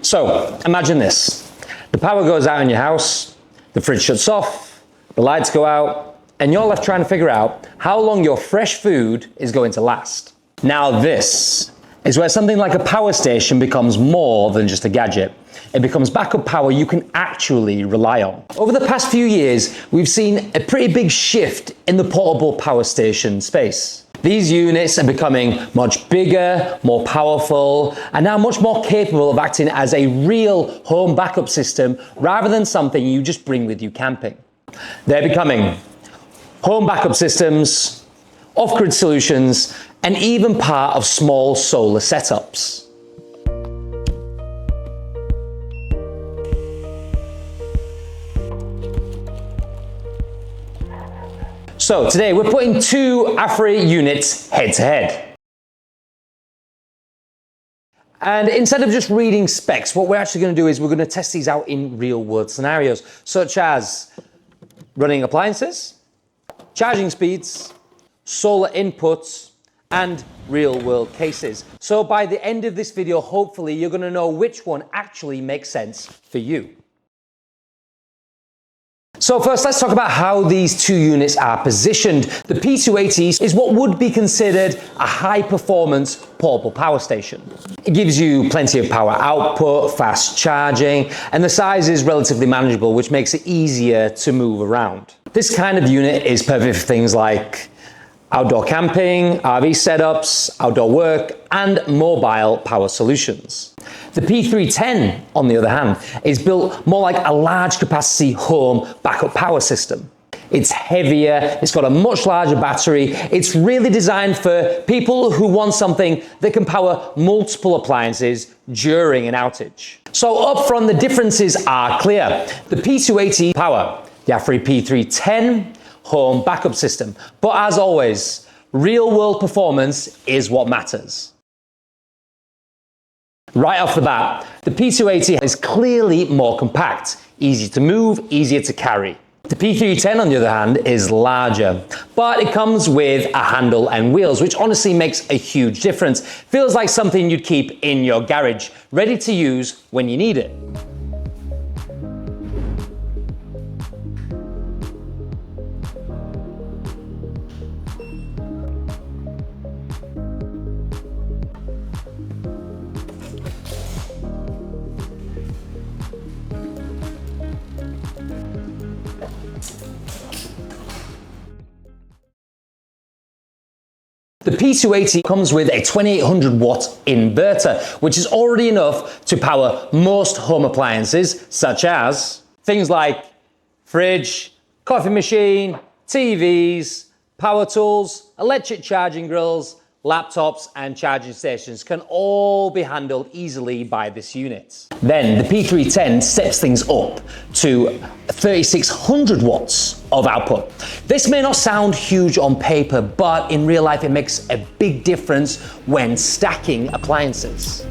So imagine this. The power goes out in your house, the fridge shuts off, the lights go out, and you're left trying to figure out how long your fresh food is going to last. Now this is where something like a power station becomes more than just a gadget. It becomes backup power you can actually rely on. Over the past few years, we've seen a pretty big shift in the portable power station space. These units are becoming much bigger, more powerful, and now much more capable of acting as a real home backup system rather than something you just bring with you camping. They're becoming home backup systems, off-grid solutions, and even part of small solar setups. So today we're putting two AFERY units head to head. And instead of just reading specs, what we're actually going to do is we're going to test these out in real world scenarios, such as running appliances, charging speeds, solar inputs, and real world cases. So by the end of this video, hopefully you're going to know which one actually makes sense for you. So first, let's talk about how these two units are positioned. The P280 is what would be considered a high-performance portable power station. It gives you plenty of power output, fast charging, and the size is relatively manageable, which makes it easier to move around. This kind of unit is perfect for things like outdoor camping, RV setups, outdoor work, and mobile power solutions. The P310, on the other hand, is built more like a large capacity home backup power system. It's heavier, it's got a much larger battery, it's really designed for people who want something that can power multiple appliances during an outage. So up front, the differences are clear. The P280 power, the AFERY P310 home backup system. But as always, real world performance is what matters. Right off the bat, the P280 is clearly more compact, easy to move, easier to carry. The P310, on the other hand, is larger, but it comes with a handle and wheels, which honestly makes a huge difference. Feels like something you'd keep in your garage, ready to use when you need it. The P280 comes with a 2800 watt inverter, which is already enough to power most home appliances, such as things like fridge, coffee machine, TVs, power tools, electric charging grills, laptops, and charging stations can all be handled easily by this unit. Then the P310 steps things up to 3600 watts of output. This may not sound huge on paper, but in real life it makes a big difference when stacking appliances.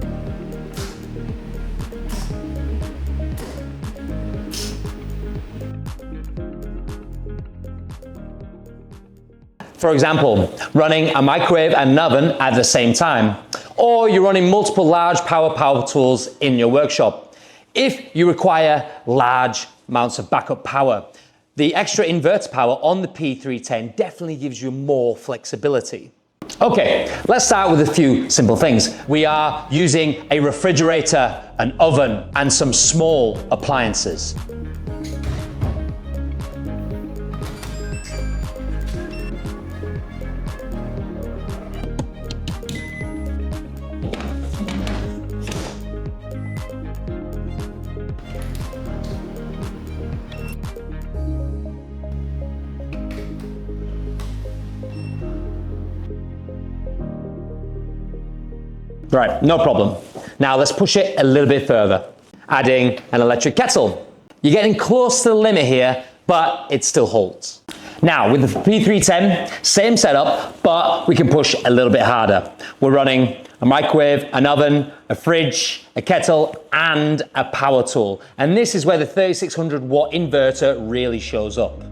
For example, running a microwave and an oven at the same time, or you're running multiple large power tools in your workshop. If you require large amounts of backup power, the extra inverter power on the P310 definitely gives you more flexibility. Okay, let's start with a few simple things. We are using a refrigerator, an oven, and some small appliances. Right, no problem. Now let's push it a little bit further, adding an electric kettle. You're getting close to the limit here, but it still holds. Now with the P310, same setup, but we can push a little bit harder. We're running a microwave, an oven, a fridge, a kettle, and a power tool. And this is where the 3600 watt inverter really shows up.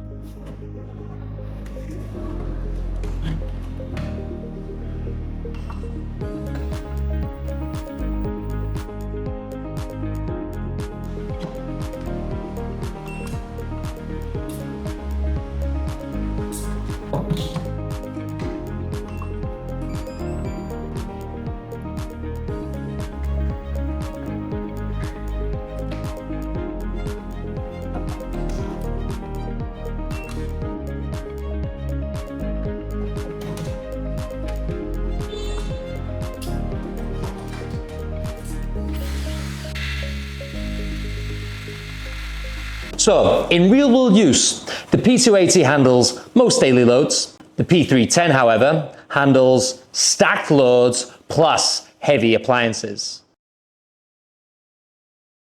So, in real-world use, the P280 handles most daily loads. The P310, however, handles stacked loads plus heavy appliances.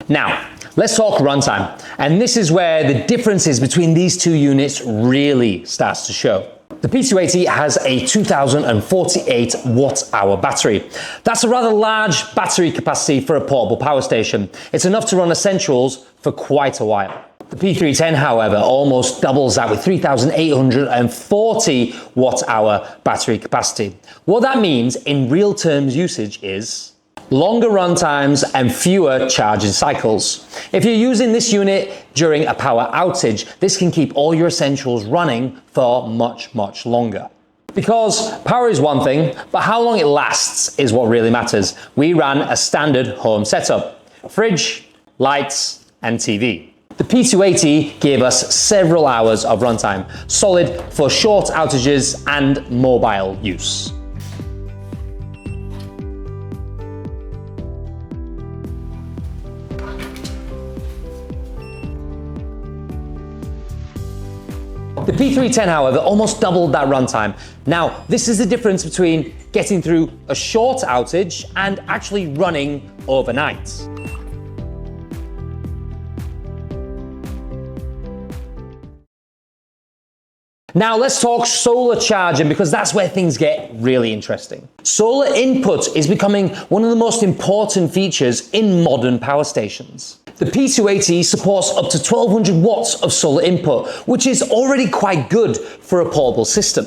Now, let's talk runtime, and this is where the differences between these two units really starts to show. The P280 has a 2048 watt-hour battery. That's a rather large battery capacity for a portable power station. It's enough to run essentials for quite a while. The P310, however, almost doubles that with 3,840 watt-hour battery capacity. What that means in real terms usage is longer run times and fewer charging cycles. If you're using this unit during a power outage, this can keep all your essentials running for much, much longer. Because power is one thing, but how long it lasts is what really matters. We ran a standard home setup: fridge, lights, and TV. The P280 gave us several hours of runtime, solid for short outages and mobile use. The P310, however, almost doubled that runtime. Now, this is the difference between getting through a short outage and actually running overnight. Now let's talk solar charging, because that's where things get really interesting. Solar input is becoming one of the most important features in modern power stations. The P280 supports up to 1200 watts of solar input, which is already quite good for a portable system.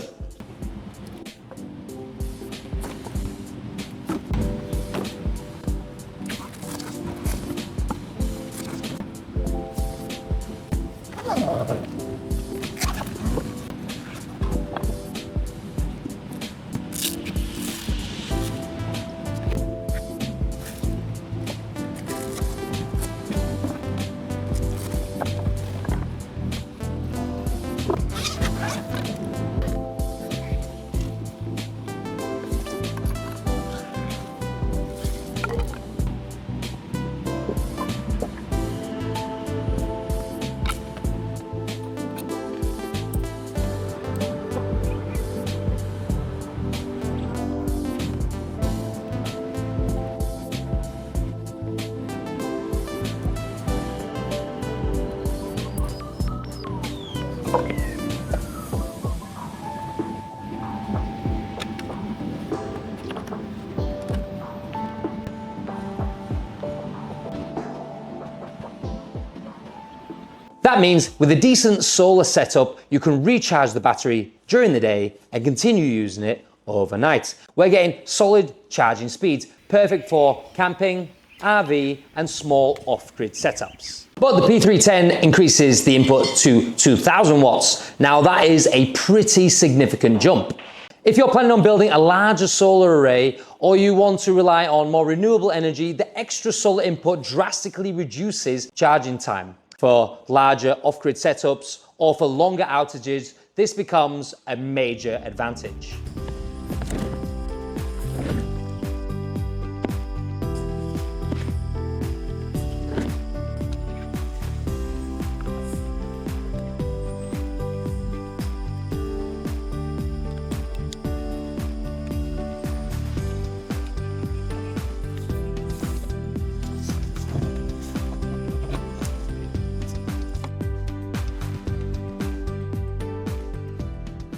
That means with a decent solar setup, you can recharge the battery during the day and continue using it overnight. We're getting solid charging speeds, perfect for camping, RV, and small off-grid setups. But the P310 increases the input to 2000 watts. Now that is a pretty significant jump. If you're planning on building a larger solar array, or you want to rely on more renewable energy, the extra solar input drastically reduces charging time. For larger off-grid setups or for longer outages, this becomes a major advantage.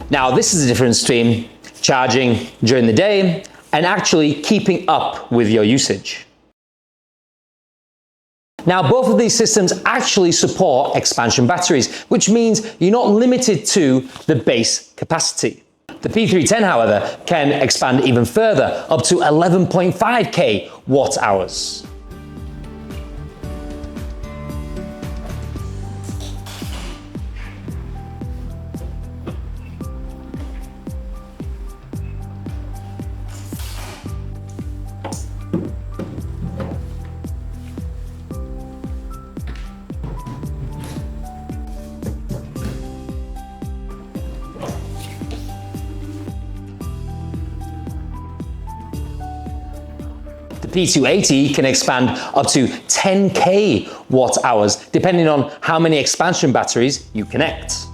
Now, this is the difference between charging during the day and actually keeping up with your usage. Now, both of these systems actually support expansion batteries, which means you're not limited to the base capacity. The P310, however, can expand even further, up to 11.5k watt hours. The P280 can expand up to 10k watt hours, depending on how many expansion batteries you connect.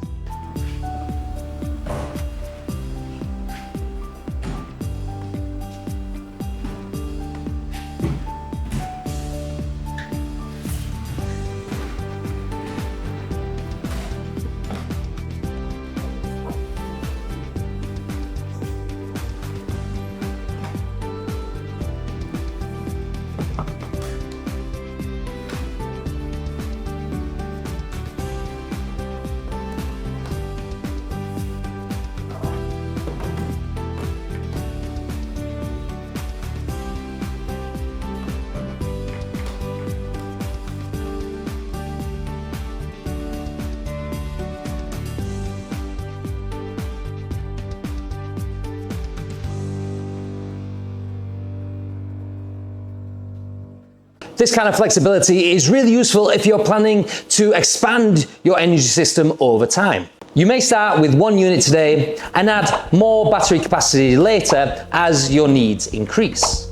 This kind of flexibility is really useful if you're planning to expand your energy system over time. You may start with one unit today and add more battery capacity later as your needs increase.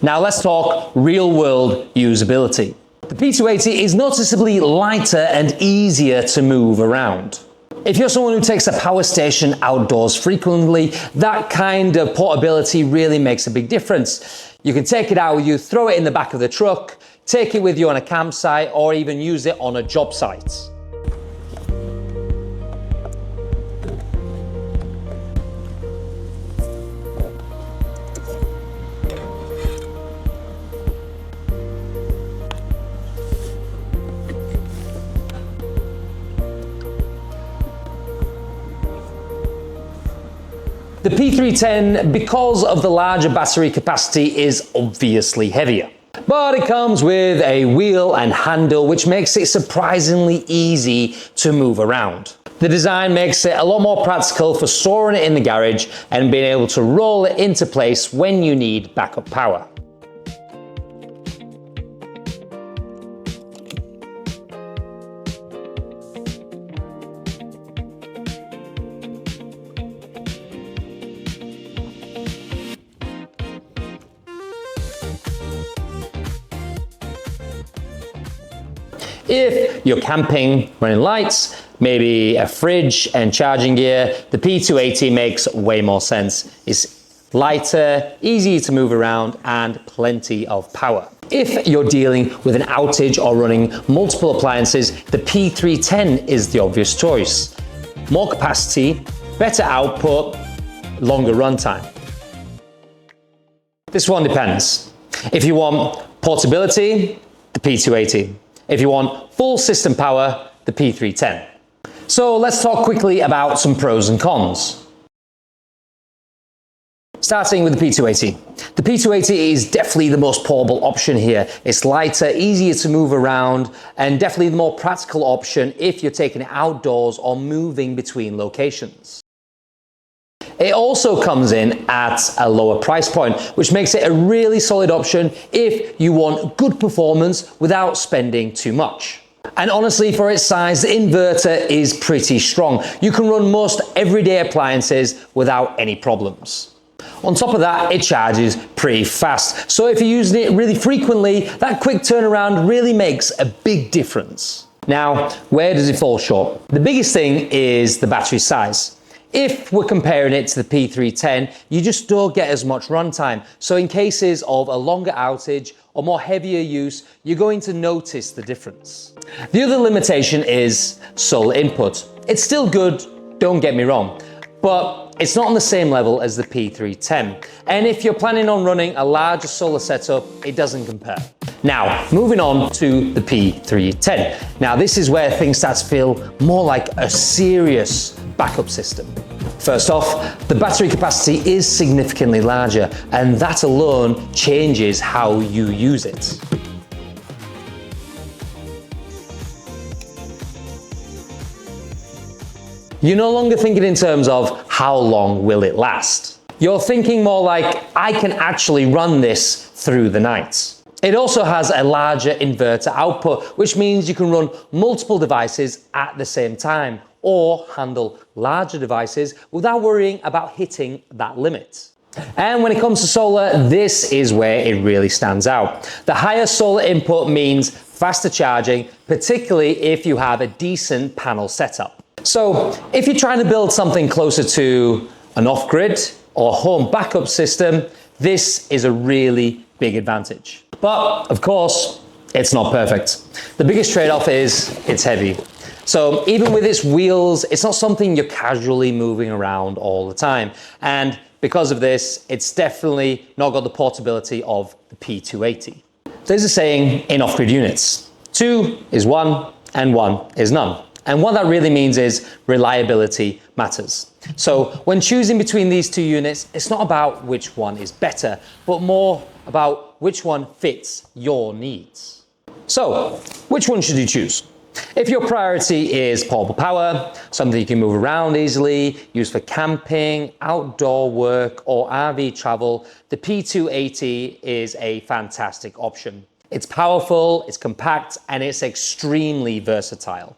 Now let's talk real-world usability. The P280 is noticeably lighter and easier to move around. If you're someone who takes a power station outdoors frequently, that kind of portability really makes a big difference. You can take it out with you, throw it in the back of the truck, take it with you on a campsite, or even use it on a job site. The P310, because of the larger battery capacity, is obviously heavier. But it comes with a wheel and handle, which makes it surprisingly easy to move around. The design makes it a lot more practical for storing it in the garage and being able to roll it into place when you need backup power. If you're camping, running lights, maybe a fridge and charging gear, the P280 makes way more sense. It's lighter, easy to move around, and plenty of power. If you're dealing with an outage or running multiple appliances, the P310 is the obvious choice. More capacity, better output, longer runtime. This one depends. If you want portability, the P280. If you want full system power, the P310. So let's talk quickly about some pros and cons. Starting with the P280. The P280 is definitely the most portable option here. It's lighter, easier to move around, and definitely the more practical option if you're taking it outdoors or moving between locations. It also comes in at a lower price point, which makes it a really solid option if you want good performance without spending too much. And honestly, for its size, the inverter is pretty strong. You can run most everyday appliances without any problems. On top of that, it charges pretty fast. So if you're using it really frequently, that quick turnaround really makes a big difference. Now, where does it fall short? The biggest thing is the battery size. If we're comparing it to the P310, you just don't get as much runtime. So in cases of a longer outage or more heavier use, you're going to notice the difference. The other limitation is solar input. It's still good, don't get me wrong, but it's not on the same level as the P310. And if you're planning on running a larger solar setup, it doesn't compare. Now, moving on to the P310. Now, this is where things start to feel more like a serious backup system. First off, the battery capacity is significantly larger, and that alone changes how you use it. You're no longer thinking in terms of how long will it last. You're thinking more like, I can actually run this through the night. It also has a larger inverter output, which means you can run multiple devices at the same time, or handle larger devices without worrying about hitting that limit. And when it comes to solar, this is where it really stands out. The higher solar input means faster charging, particularly if you have a decent panel setup. So if you're trying to build something closer to an off-grid or home backup system, this is a really big advantage. But of course, it's not perfect. The biggest trade-off is it's heavy. So even with its wheels, it's not something you're casually moving around all the time. And because of this, it's definitely not got the portability of the P280. There's a saying in off-grid units, 2 is 1 and 1 is none. And what that really means is reliability matters. So when choosing between these two units, it's not about which one is better, but more about which one fits your needs. So which one should you choose? If your priority is portable power, something you can move around easily, use for camping, outdoor work, or RV travel, the P280 is a fantastic option. It's powerful, it's compact, and it's extremely versatile.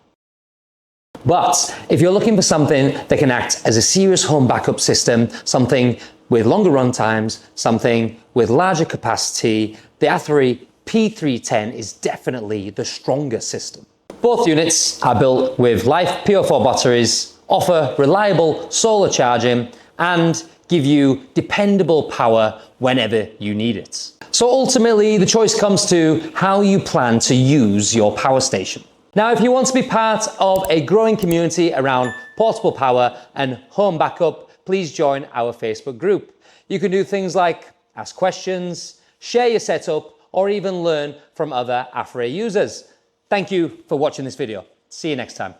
But if you're looking for something that can act as a serious home backup system, something with longer run times, something with larger capacity, the AFERY P310 is definitely the stronger system. Both units are built with Life P04 batteries, offer reliable solar charging, and give you dependable power whenever you need it. So ultimately, the choice comes to how you plan to use your power station. Now, if you want to be part of a growing community around portable power and home backup, please join our Facebook group. You can do things like ask questions, share your setup, or even learn from other AFERY users. Thank you for watching this video. See you next time.